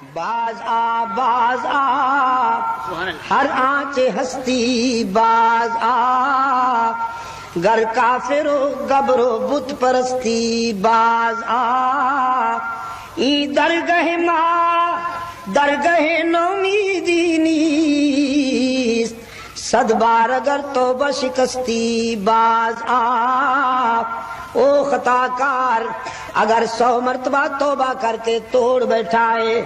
باز آ ہر آنچ ہستی باز آ، گر کافر و گبر و بت پرستی باز آ، ای درگہ ماں درگہ نومیدی نیست، صد بار اگر توبہ شکستی باز آ، او خطا کار اگر 100 مرتبہ توبہ کر کے توڑ بیٹھائے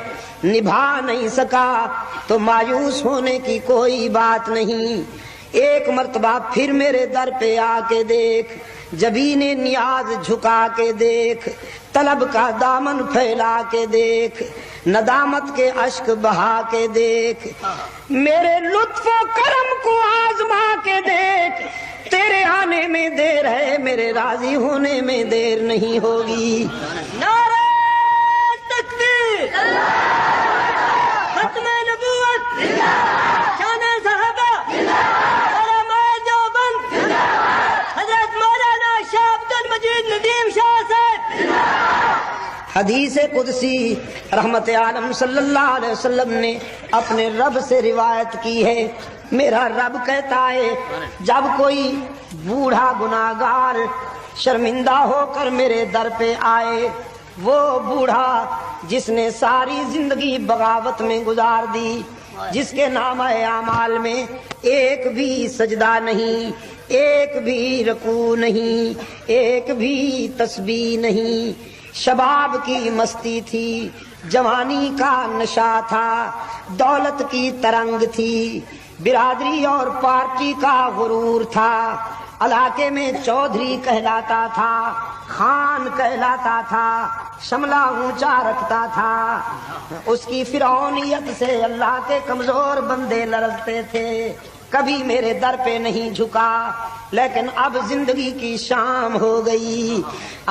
نبھا نہیں سکا تو مایوس ہونے کی کوئی بات نہیں، ایک مرتبہ پھر میرے در پہ آ کے دیکھ، جبین نیاز جھکا کے دیکھ، طلب کا دامن پھیلا کے دیکھ، ندامت کے اشک بہا کے دیکھ، میرے لطف و کرم کو آزما کے دیکھ، تیرے آنے میں دیر ہے میرے راضی ہونے میں دیر نہیں ہوگی۔ نعرہ تکبیر، ختم نبوت، شان صحابہ، علماء دیوبند، حضرت مولانا شاہ عبد المجید ندیم شاہ صاحب۔ حدیث قدسی رحمت عالم صلی اللہ علیہ وسلم نے اپنے رب سے روایت کی ہے، میرا رب کہتا ہے جب کوئی بوڑھا گناہگار شرمندہ ہو کر میرے در پہ آئے، وہ بوڑھا جس نے ساری زندگی بغاوت میں گزار دی، جس کے نامہ اعمال میں ایک بھی سجدہ نہیں، ایک بھی رکوع نہیں، ایک بھی تسبیح نہیں، شباب کی مستی تھی، جوانی کا نشہ تھا، دولت کی ترنگ تھی، برادری اور پارٹی کا غرور تھا، علاقے میں چودھری کہلاتا تھا، خان کہلاتا تھا، شملہ اونچا رکھتا تھا، اس کی فرعونیت سے اللہ کے کمزور بندے لرزتے تھے، کبھی میرے در پہ نہیں جھکا، لیکن اب زندگی کی شام ہو گئی،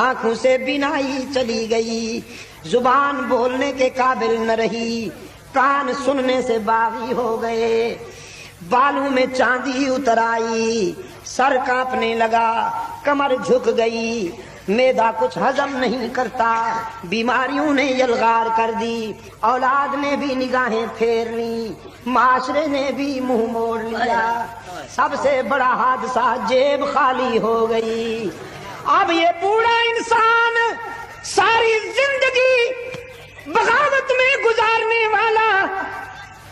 آنکھوں سے بینائی چلی گئی، زبان بولنے کے قابل نہ رہی، کان سننے سے باغی ہو گئے، بالوں میں چاندی اتر آئی، سر کانپنے لگا، کمر جھک گئی، معدہ کچھ ہضم نہیں کرتا، بیماریوں نے یلغار کر دی، اولاد نے بھی نگاہیں پھیر لی، معاشرے نے بھی منہ موڑ لیا، سب سے بڑا حادثہ جیب خالی ہو گئی۔ اب یہ بوڑھا انسان ساری زندگی بغاوت میں گزارنے والا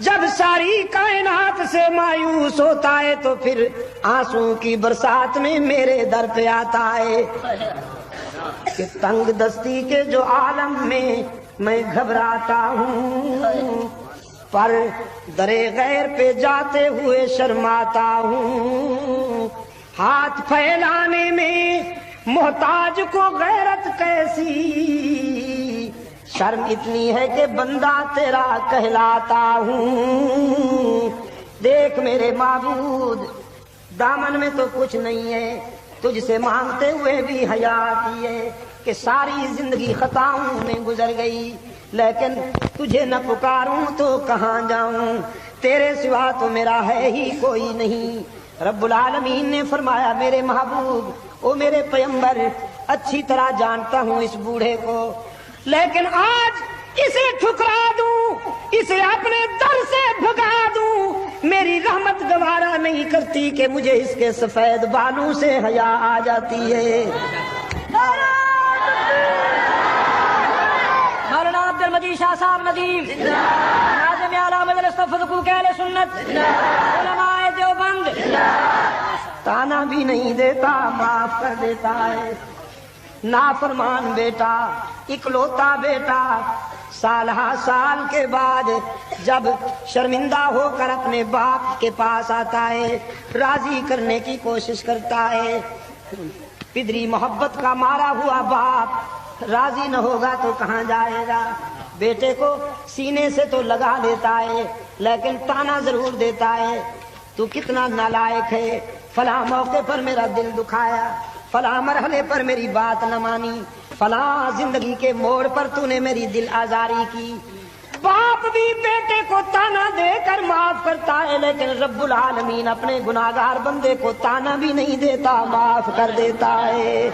جب ساری کائنات سے مایوس ہوتا ہے تو پھر آنسو کی برسات میں میرے در پہ آتا ہے کہ تنگ دستی کے جو عالم میں گھبراتا ہوں، پر درے غیر پہ جاتے ہوئے شرماتا ہوں، ہاتھ پھیلانے میں محتاج کو غیرت کیسی، شرم اتنی ہے کہ بندہ تیرا کہلاتا ہوں، دیکھ میرے معبود دامن میں تو کچھ نہیں ہے، تجھ سے مانگتے ہوئے بھی حیا آتی ہے کہ ساری زندگی خطاؤں میں گزر گئی، لیکن تجھے نہ پکاروں تو کہاں جاؤں، تیرے سوا تو میرا ہے ہی کوئی نہیں۔ رب العالمین نے فرمایا میرے محبوب او میرے پیغمبر اچھی طرح جانتا ہوں اس بوڑھے کو، لیکن آج اسے ٹھکرا دوں، اسے اپنے در سے بھگا دوں، میری رحمت گوارا نہیں کرتی کہ مجھے اس کے سفید بالوں سے حیا آ جاتی ہے۔ مولانا عبد المجید شاہ صاحب ندیم، ناظم اعلیٰ مجلس حقوق اہل سنت، علماء دیوبند، تانا بھی نہیں دیتا معاف کر دیتا ہے، نافرمان بیٹا اکلوتا بیٹا سالہ سال کے بعد جب شرمندہ ہو کر اپنے باپ کے پاس آتا ہے، راضی کرنے کی کوشش کرتا ہے، پدری محبت کا مارا ہوا باپ راضی نہ ہوگا تو کہاں جائے گا، بیٹے کو سینے سے تو لگا لیتا ہے لیکن تانا ضرور دیتا ہے، تو کتنا نالائق ہے، فلاں موقع پر میرا دل دکھایا، فلاں مرحلے پر میری بات نہ مانی، فلاں زندگی کے موڑ پر تو نے میری دل آزاری کی۔ باپ بھی بیٹے کو تانا دے کر معاف کرتا ہے، لیکن رب العالمین اپنے گناہگار بندے کو تانا بھی نہیں دیتا، معاف کر دیتا ہے۔